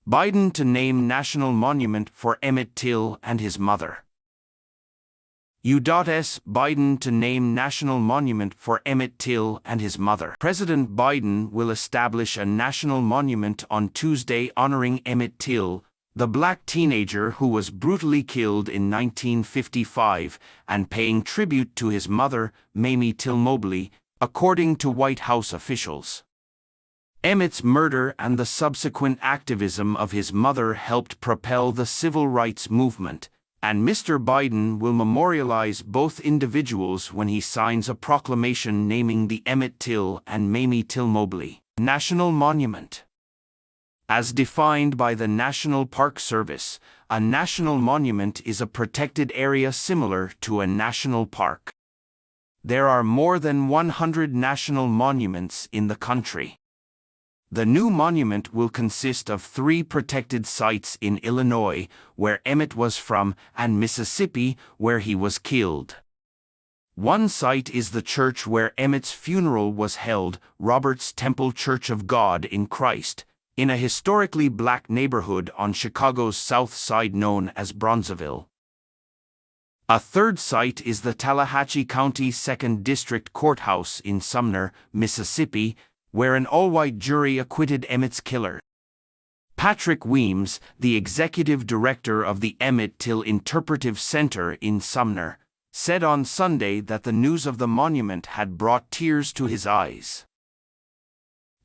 Biden to name national monument for Emmett Till and his mother. U.S. Biden to name national monument for Emmett Till and his mother. President Biden will establish a national monument on Tuesday honoring Emmett Till, the black teenager who was brutally killed in 1955, and paying tribute to his mother, Mamie Till Mobley, according to White House officials. Emmett's murder and the subsequent activism of his mother helped propel the civil rights movement, and Mr. Biden will memorialize both individuals when he signs a proclamation naming the Emmett Till and Mamie Till Mobley National Monument. As defined by the National Park Service, a national monument is a protected area similar to a national park. There are more than 100 national monuments in the country. The new monument will consist of 3 protected sites in Illinois, where Emmett was from, and Mississippi, where he was killed. One site is the church where Emmett's funeral was held, Robert's Temple Church of God in Christ, in a historically black neighborhood on Chicago's South Side known as Bronzeville. A third site is the Tallahatchie County 2nd District Courthouse in Sumner, Mississippi, where an all-white jury acquitted Emmett's killer. Patrick Weems, the executive director of the Emmett Till Interpretive Center in Sumner, said on Sunday that the news of the monument had brought tears to his eyes.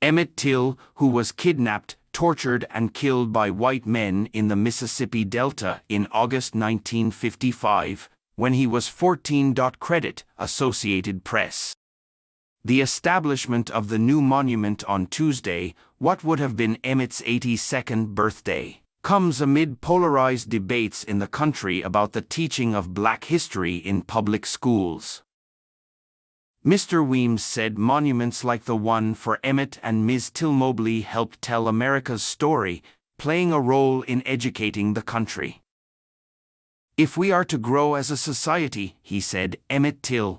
Emmett Till, who was kidnapped, tortured and killed by white men in the Mississippi Delta in August 1955, when he was 14. Credit, Associated Press. The establishment of the new monument on Tuesday, what would have been Emmett's 82nd birthday, comes amid polarized debates in the country about the teaching of black history in public schools. Mr. Weems said monuments like the one for Emmett and Ms. Till Mobley helped tell America's story, playing a role in educating the country. If we are to grow as a society, he said, Emmett Till.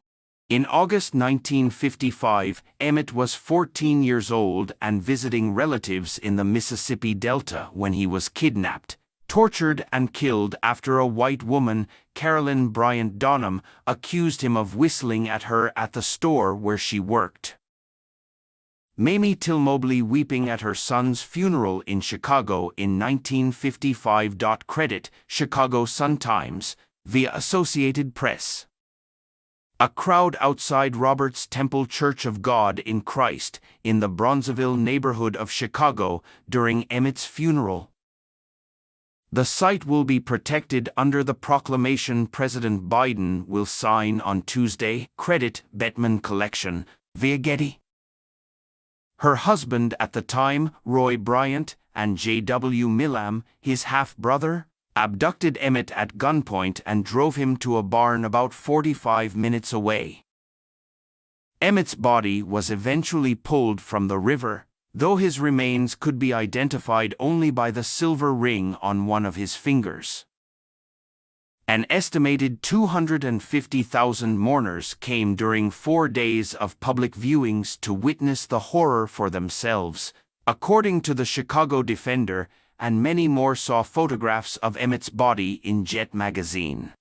In August 1955, Emmett was 14 years old and visiting relatives in the Mississippi Delta when he was kidnapped, tortured and killed after a white woman, Carolyn Bryant Donham, accused him of whistling at her at the store where she worked. Mamie Till Mobley weeping at her son's funeral in Chicago in 1955. Credit, Chicago Sun-Times, via Associated Press. A crowd outside Robert's Temple Church of God in Christ, in the Bronzeville neighborhood of Chicago, during Emmett's funeral. The site will be protected under the proclamation President Biden will sign on Tuesday. Credit, Bettman Collection, via Getty. Her husband at the time, Roy Bryant, and J.W. Millam, his half-brother, abducted Emmett at gunpoint and drove him to a barn about 45 minutes away. Emmett's body was eventually pulled from the river, though his remains could be identified only by the silver ring on one of his fingers. An estimated 250,000 mourners came during 4 days of public viewings to witness the horror for themselves, according to the Chicago Defender, and many more saw photographs of Emmett's body in Jet magazine.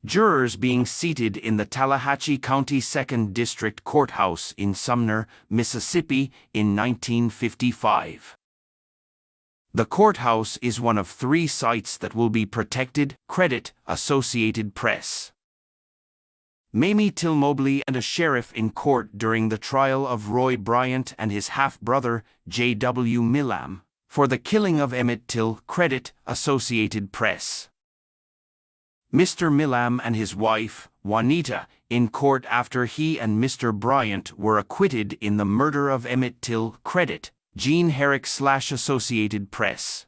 Jurors being seated in the Tallahatchie County 2nd District Courthouse in Sumner, Mississippi, in 1955. The courthouse is one of 3 sites that will be protected. Credit, Associated Press. Mamie Till Mobley and a sheriff in court during the trial of Roy Bryant and his half-brother, J.W. Millam, for the killing of Emmett Till. Credit, Associated Press. Mr. Millam and his wife, Juanita, in court after he and Mr. Bryant were acquitted in the murder of Emmett Till. Credit, Gene Herrick / Associated Press.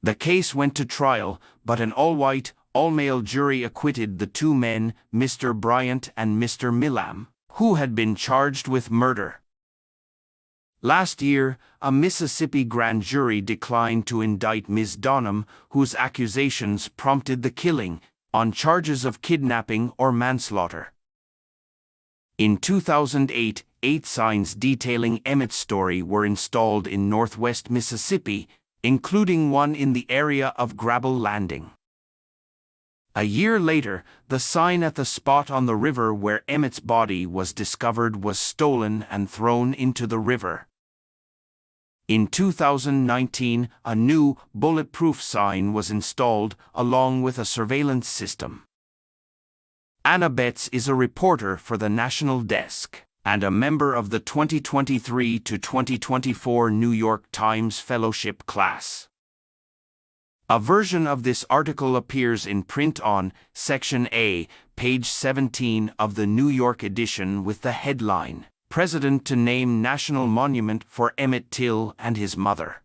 The case went to trial, but an all-white, all-male jury acquitted the 2 men, Mr. Bryant and Mr. Millam, who had been charged with murder. Last year, a Mississippi grand jury declined to indict Ms. Donham, whose accusations prompted the killing, on charges of kidnapping or manslaughter. In 2008, 8 signs detailing Emmett's story were installed in northwest Mississippi, including one in the area of Grable Landing. A year later, the sign at the spot on the river where Emmett's body was discovered was stolen and thrown into the river. In 2019, a new, bulletproof sign was installed, along with a surveillance system. Anna Betts is a reporter for the National Desk and a member of the 2023 to 2024 New York Times Fellowship class. A version of this article appears in print on Section A, page 17 of the New York edition with the headline, "President to name National Monument for Emmett Till and his mother."